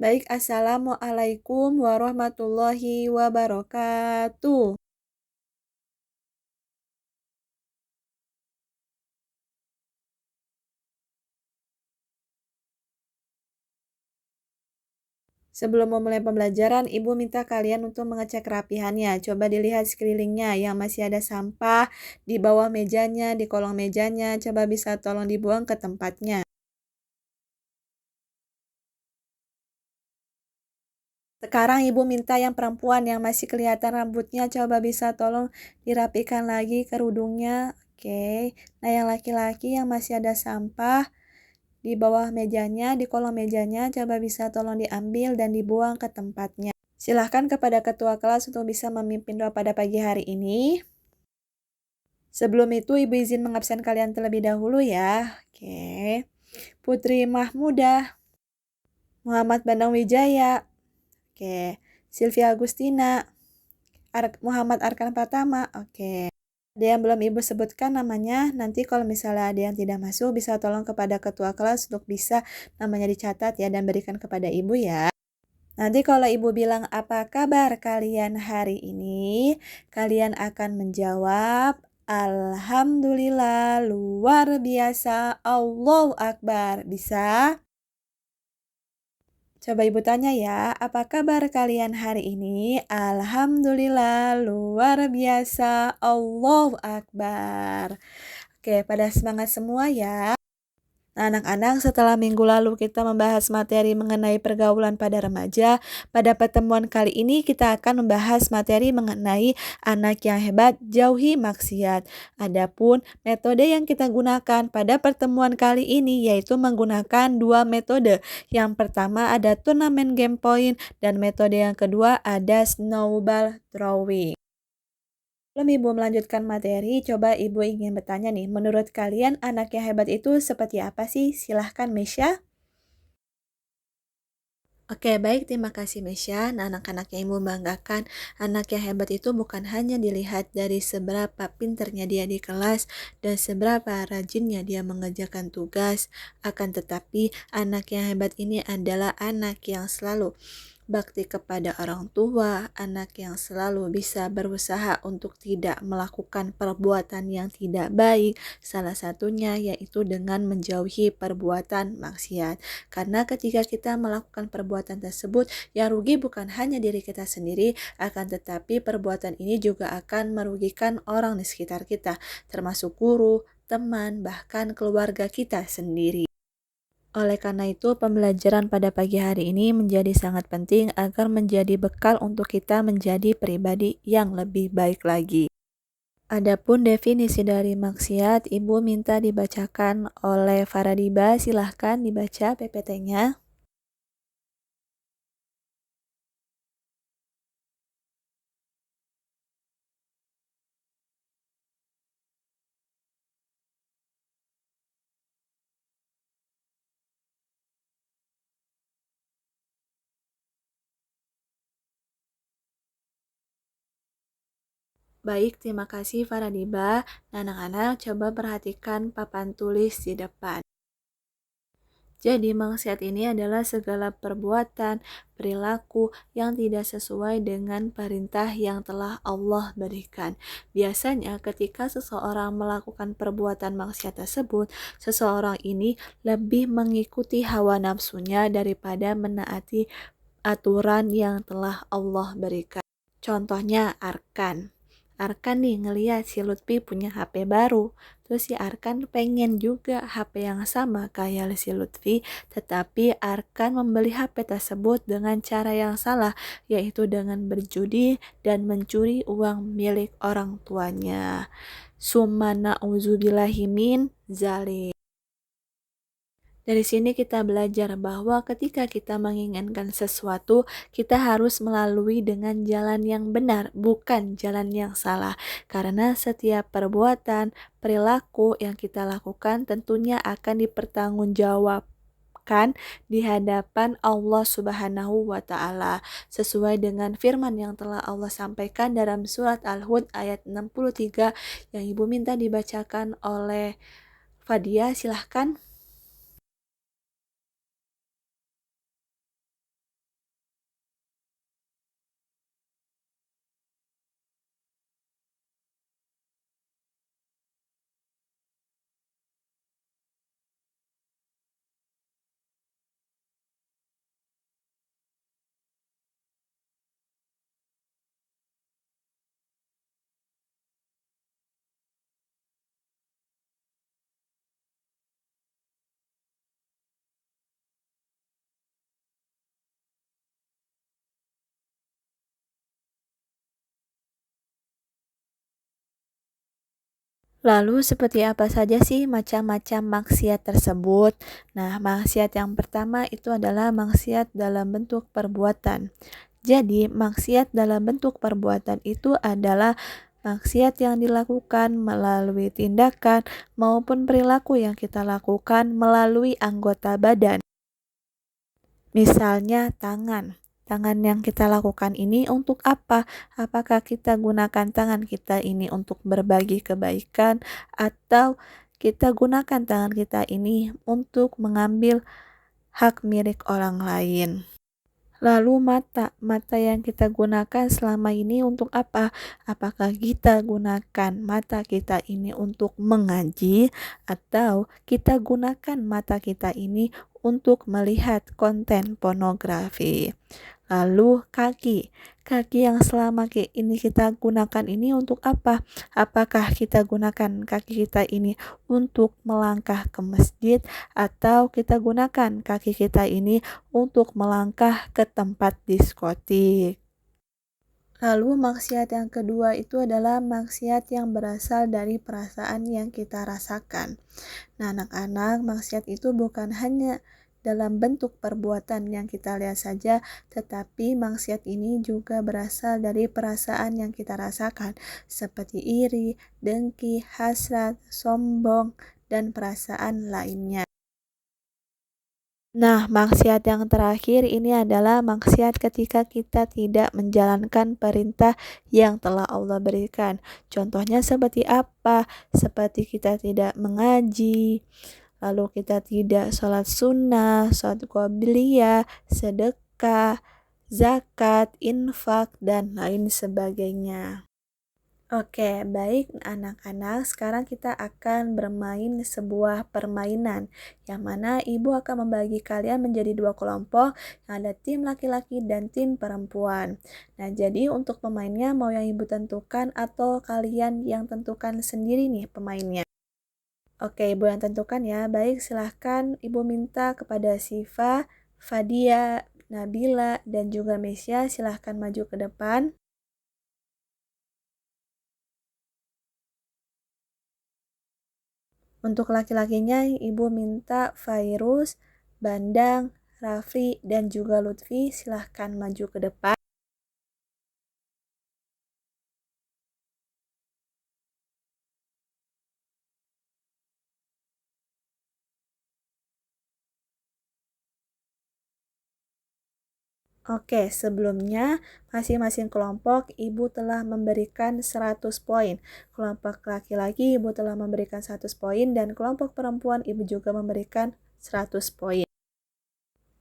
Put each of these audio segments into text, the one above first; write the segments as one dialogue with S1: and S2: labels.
S1: Baik, Assalamualaikum warahmatullahi wabarakatuh. Sebelum memulai pembelajaran, Ibu minta kalian untuk mengecek kerapihannya. Coba dilihat sekelilingnya yang masih ada sampah di bawah mejanya, di kolong mejanya. Coba bisa tolong dibuang ke tempatnya. Sekarang Ibu minta yang perempuan yang masih kelihatan rambutnya, coba bisa tolong dirapikan lagi kerudungnya. Oke. Nah, yang laki-laki yang masih ada sampah di bawah mejanya, di kolong mejanya, coba bisa tolong diambil dan dibuang ke tempatnya. Silahkan kepada ketua kelas untuk bisa memimpin doa pada pagi hari ini. Sebelum itu, Ibu izin mengabsen kalian terlebih dahulu ya. Oke. Putri Mahmudah, Muhammad Bandang Wijaya, oke. Sylvia Agustina, Muhammad Arkan Pratama, oke. Ada yang belum Ibu sebutkan namanya, nanti kalau misalnya ada yang tidak masuk, bisa tolong kepada ketua kelas untuk bisa namanya dicatat ya dan berikan kepada Ibu ya. Nanti kalau Ibu bilang apa kabar kalian hari ini, kalian akan menjawab Alhamdulillah luar biasa, Allahu Akbar. Bisa? Coba Ibu tanya ya, apa kabar kalian hari ini? Alhamdulillah luar biasa, Allahu Akbar. Oke, pada semangat semua ya. Nah, anak-anak, setelah minggu lalu kita membahas materi mengenai pergaulan pada remaja, pada pertemuan kali ini kita akan membahas materi mengenai anak yang hebat, jauhi maksiat. Adapun metode yang kita gunakan pada pertemuan kali ini yaitu menggunakan dua metode. Yang pertama ada turnamen game point dan metode yang kedua ada snowball throwing. Sebelum Ibu melanjutkan materi, coba Ibu ingin bertanya nih, menurut kalian anak yang hebat itu seperti apa sih? Silahkan Mesya. Oke, baik, terima kasih Mesya. Nah, anak-anak yang Ibu banggakan, anak yang hebat itu bukan hanya dilihat dari seberapa pinternya dia di kelas dan seberapa rajinnya dia mengerjakan tugas, akan tetapi anak yang hebat ini adalah anak yang selalu bakti kepada orang tua, anak yang selalu bisa berusaha untuk tidak melakukan perbuatan yang tidak baik, salah satunya yaitu dengan menjauhi perbuatan maksiat. Karena ketika kita melakukan perbuatan tersebut, yang rugi bukan hanya diri kita sendiri, akan tetapi perbuatan ini juga akan merugikan orang di sekitar kita, termasuk guru, teman, bahkan keluarga kita sendiri. Oleh karena itu, pembelajaran pada pagi hari ini menjadi sangat penting agar menjadi bekal untuk kita menjadi pribadi yang lebih baik lagi. Adapun definisi dari maksiat, Ibu minta dibacakan oleh Faradiba. Silahkan dibaca PPT-nya. Baik, terima kasih Faradiba. Nah, anak-anak coba perhatikan papan tulis di depan. Jadi maksiat ini adalah segala perbuatan, perilaku yang tidak sesuai dengan perintah yang telah Allah berikan. Biasanya ketika seseorang melakukan perbuatan maksiat tersebut, seseorang ini lebih mengikuti hawa nafsunya daripada menaati aturan yang telah Allah berikan. Contohnya Arkan. Arkan nih ngeliat si Lutfi punya HP baru. Terus si Arkan pengen juga HP yang sama kayak si Lutfi. Tetapi Arkan membeli HP tersebut dengan cara yang salah. Yaitu dengan berjudi dan mencuri uang milik orang tuanya. Summa na'udzubillahi min zalim. Dari sini kita belajar bahwa ketika kita menginginkan sesuatu, kita harus melalui dengan jalan yang benar, bukan jalan yang salah. Karena setiap perbuatan, perilaku yang kita lakukan tentunya akan dipertanggungjawabkan di hadapan Allah Subhanahu wa Ta'ala, sesuai dengan firman yang telah Allah sampaikan dalam surat Al-Hud ayat 63 yang Ibu minta dibacakan oleh Fadia. Silahkan. Lalu seperti apa saja sih macam-macam maksiat tersebut? Nah, maksiat yang pertama itu adalah maksiat dalam bentuk perbuatan. Jadi, maksiat dalam bentuk perbuatan itu adalah maksiat yang dilakukan melalui tindakan maupun perilaku yang kita lakukan melalui anggota badan. Misalnya tangan. Tangan yang kita lakukan ini untuk apa? Apakah kita gunakan tangan kita ini untuk berbagi kebaikan atau kita gunakan tangan kita ini untuk mengambil hak milik orang lain? Lalu mata, mata yang kita gunakan selama ini untuk apa? Apakah kita gunakan mata kita ini untuk mengaji atau kita gunakan mata kita ini untuk melihat konten pornografi? Lalu kaki, kaki yang selama ini kita gunakan ini untuk apa? Apakah kita gunakan kaki kita ini untuk melangkah ke masjid atau kita gunakan kaki kita ini untuk melangkah ke tempat diskotik? Lalu maksiat yang kedua itu adalah maksiat yang berasal dari perasaan yang kita rasakan. Nah, anak-anak, maksiat itu bukan hanya dalam bentuk perbuatan yang kita lihat saja, tetapi maksiat ini juga berasal dari perasaan yang kita rasakan, seperti iri, dengki, hasrat, sombong, dan perasaan lainnya. Nah, maksiat yang terakhir ini adalah maksiat ketika kita tidak menjalankan perintah yang telah Allah berikan. Contohnya seperti apa? Seperti kita tidak mengaji, lalu kita tidak sholat sunnah, sholat qobliyah, sedekah, zakat, infak, dan lain sebagainya. Oke, baik anak-anak, sekarang kita akan bermain sebuah permainan yang mana ibu akan membagi kalian menjadi dua kelompok yang ada tim laki-laki dan tim perempuan. Nah, jadi untuk pemainnya mau yang ibu tentukan atau kalian yang tentukan sendiri nih pemainnya? Oke, ibu yang tentukan ya. Baik, silahkan ibu minta kepada Siva, Fadia, Nabila, dan juga Mesya silahkan maju ke depan. Untuk laki-lakinya, ibu minta Fairuz, Bandang, Raffi, dan juga Lutfi silahkan maju ke depan. Oke, sebelumnya masing-masing kelompok ibu telah memberikan 100 poin. Kelompok laki-laki ibu telah memberikan 100 poin dan kelompok perempuan ibu juga memberikan 100 poin.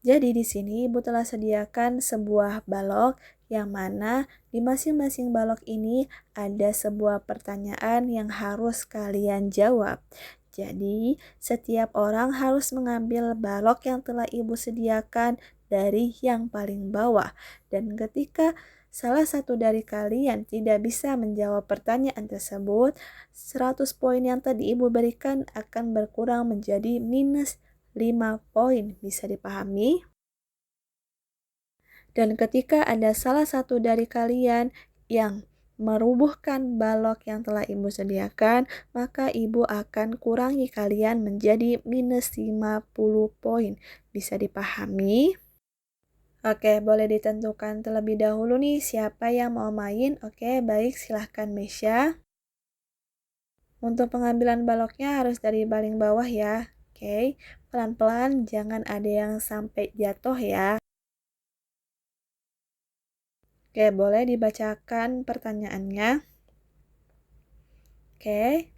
S1: Jadi di sini ibu telah sediakan sebuah balok yang mana di masing-masing balok ini ada sebuah pertanyaan yang harus kalian jawab. Jadi setiap orang harus mengambil balok yang telah ibu sediakan dari yang paling bawah. Dan ketika salah satu dari kalian tidak bisa menjawab pertanyaan tersebut, 100 poin yang tadi ibu berikan akan berkurang menjadi minus 5 poin. Bisa dipahami? Dan ketika ada salah satu dari kalian yang merubuhkan balok yang telah ibu sediakan, maka ibu akan kurangi kalian menjadi minus 50 poin. Bisa dipahami? Oke, boleh ditentukan terlebih dahulu nih siapa yang mau main. Oke, baik, silahkan Mesya. Untuk pengambilan baloknya harus dari paling bawah ya. Oke, pelan-pelan jangan ada yang sampai jatuh ya. Oke, boleh dibacakan pertanyaannya. Oke.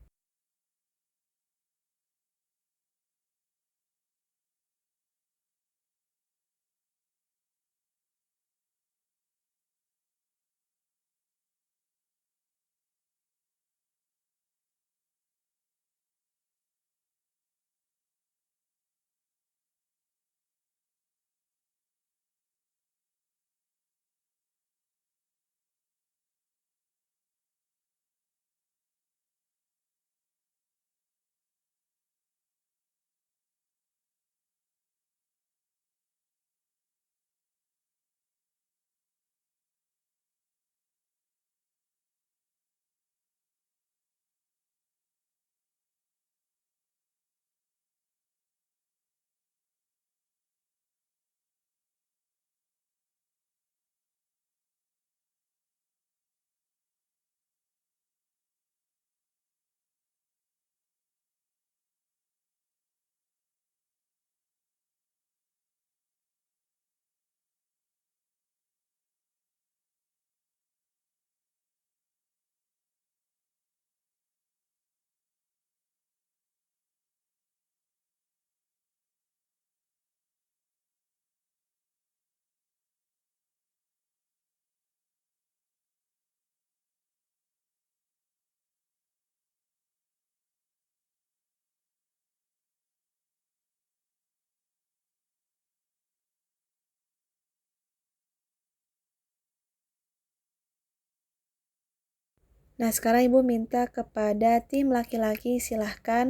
S1: Nah, sekarang Ibu minta kepada tim laki-laki silahkan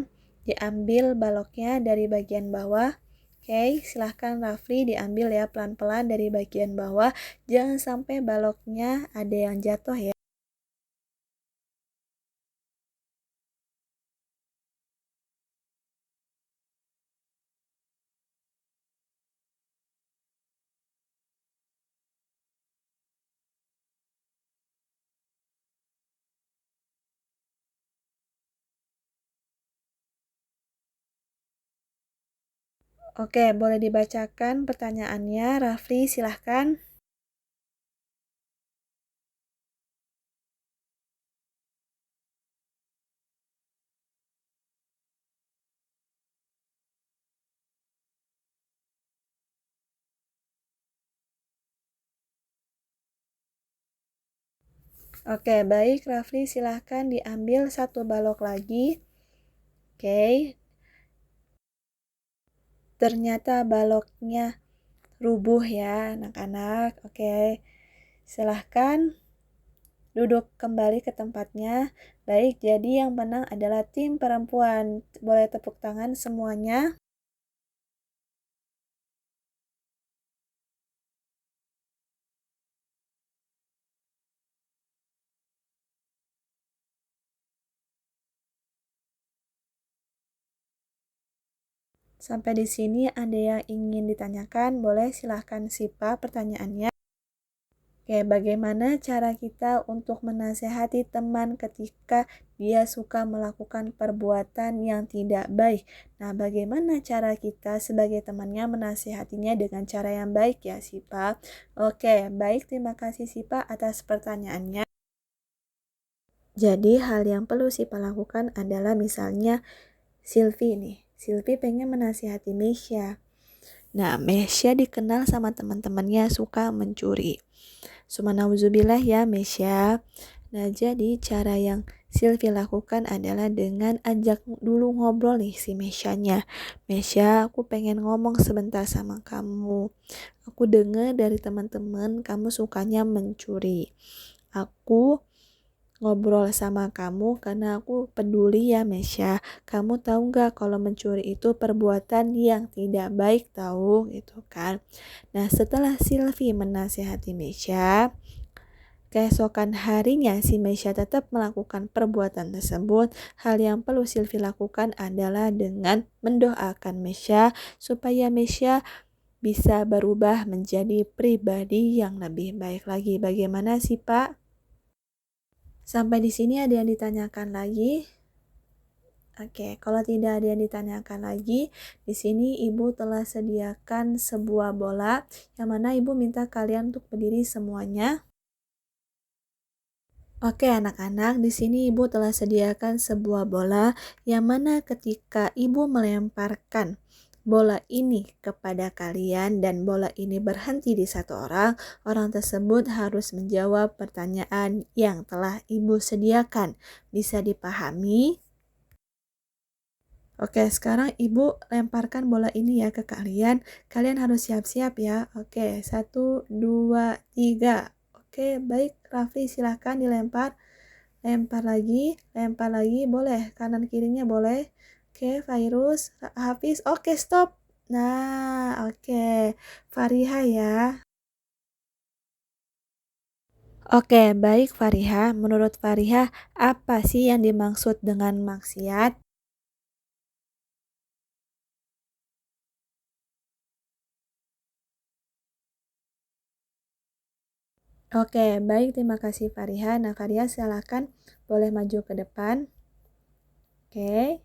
S1: diambil baloknya dari bagian bawah. Oke, silahkan Rafli diambil ya pelan-pelan dari bagian bawah. Jangan sampai baloknya ada yang jatuh ya. Oke, boleh dibacakan pertanyaannya. Rafli, silahkan. Oke, baik Rafli, silahkan diambil satu balok lagi. Oke, ternyata baloknya rubuh ya anak-anak. Oke, silahkan duduk kembali ke tempatnya. Baik, jadi yang menang adalah tim perempuan. Boleh tepuk tangan semuanya. Sampai di sini ada yang ingin ditanyakan? Boleh silahkan Sipa pertanyaannya. Oke, bagaimana cara kita untuk menasehati teman ketika dia suka melakukan perbuatan yang tidak baik? Nah, bagaimana cara kita sebagai temannya menasehatinya dengan cara yang baik ya, Sipa? Oke, baik, terima kasih Sipa atas pertanyaannya. Jadi, hal yang perlu Sipa lakukan adalah misalnya Silvi nih. Silvi pengen menasihati Mesya. Nah, Mesya dikenal sama teman-temannya suka mencuri. Sumanauzubillah ya Mesya. Nah, jadi cara yang Silvi lakukan adalah dengan ajak dulu ngobrol nih si Mesyanya. Mesya, aku pengen ngomong sebentar sama kamu. Aku dengar dari teman-teman kamu sukanya mencuri. Aku ngobrol sama kamu karena aku peduli ya Mesya. Kamu tahu nggak kalau mencuri itu perbuatan yang tidak baik tahu gitu kan. Nah, setelah Silvi menasihati Mesya, keesokan harinya si Mesya tetap melakukan perbuatan tersebut. Hal yang perlu Silvi lakukan adalah dengan mendoakan Mesya supaya Mesya bisa berubah menjadi pribadi yang lebih baik lagi. Bagaimana sih Pak? Sampai di sini ada yang ditanyakan lagi? Oke, kalau tidak ada yang ditanyakan lagi, di sini Ibu telah sediakan sebuah bola yang mana Ibu minta kalian untuk berdiri semuanya. Oke, anak-anak, di sini Ibu telah sediakan sebuah bola yang mana ketika Ibu melemparkan bola ini kepada kalian dan bola ini berhenti di satu orang, orang tersebut harus menjawab pertanyaan yang telah Ibu sediakan. Bisa dipahami? Oke, sekarang Ibu lemparkan bola ini ya ke kalian. Kalian harus siap-siap ya. Oke, 1, 2, 3. Oke, baik. Rafli silahkan dilempar. Lempar lagi. Boleh. Kanan kirinya boleh. Oke, Virus, Hafiz. Oke, stop. Nah, oke. Fariha ya. Oke, baik Fariha. Menurut Fariha, apa sih yang dimaksud dengan maksiat? Oke, baik, terima kasih Fariha. Nah, Fariha silakan boleh maju ke depan. Oke.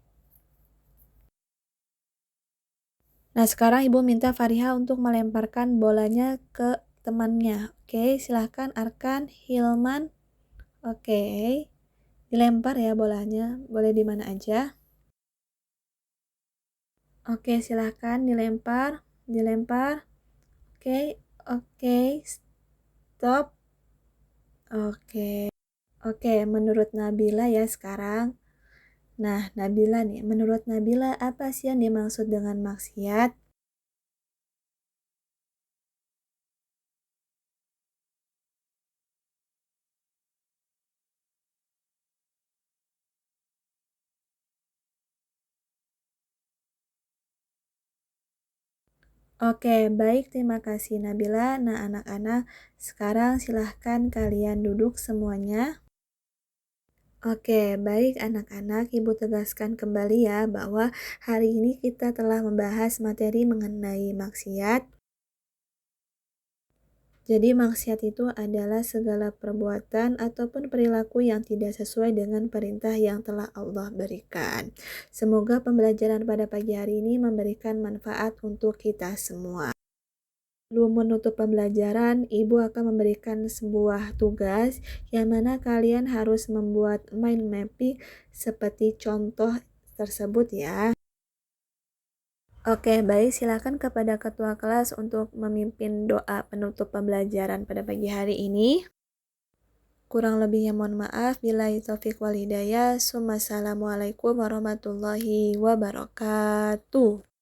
S1: Nah, sekarang Ibu minta Fariha untuk melemparkan bolanya ke temannya. Oke, silakan Arkan, Hilman. Oke. Dilempar ya bolanya. Boleh di mana aja. Oke, silakan dilempar. Dilempar. Oke, oke. Stop. Oke. Oke, menurut Nabila ya sekarang. Nah, Nabila nih, menurut Nabila apa sih yang dimaksud dengan maksiat? Oke, baik, terima kasih Nabila. Nah, anak-anak, sekarang silahkan kalian duduk semuanya. Oke, baik anak-anak, Ibu tegaskan kembali ya bahwa hari ini kita telah membahas materi mengenai maksiat. Jadi maksiat itu adalah segala perbuatan ataupun perilaku yang tidak sesuai dengan perintah yang telah Allah berikan. Semoga pembelajaran pada pagi hari ini memberikan manfaat untuk kita semua. Sebelum menutup pembelajaran, Ibu akan memberikan sebuah tugas yang mana kalian harus membuat mind mapping seperti contoh tersebut ya. Oke, baik, silakan kepada ketua kelas untuk memimpin doa penutup pembelajaran pada pagi hari ini. Kurang lebihnya mohon maaf. Billahi taufik wal hidayah. Assalamualaikum warahmatullahi wabarakatuh.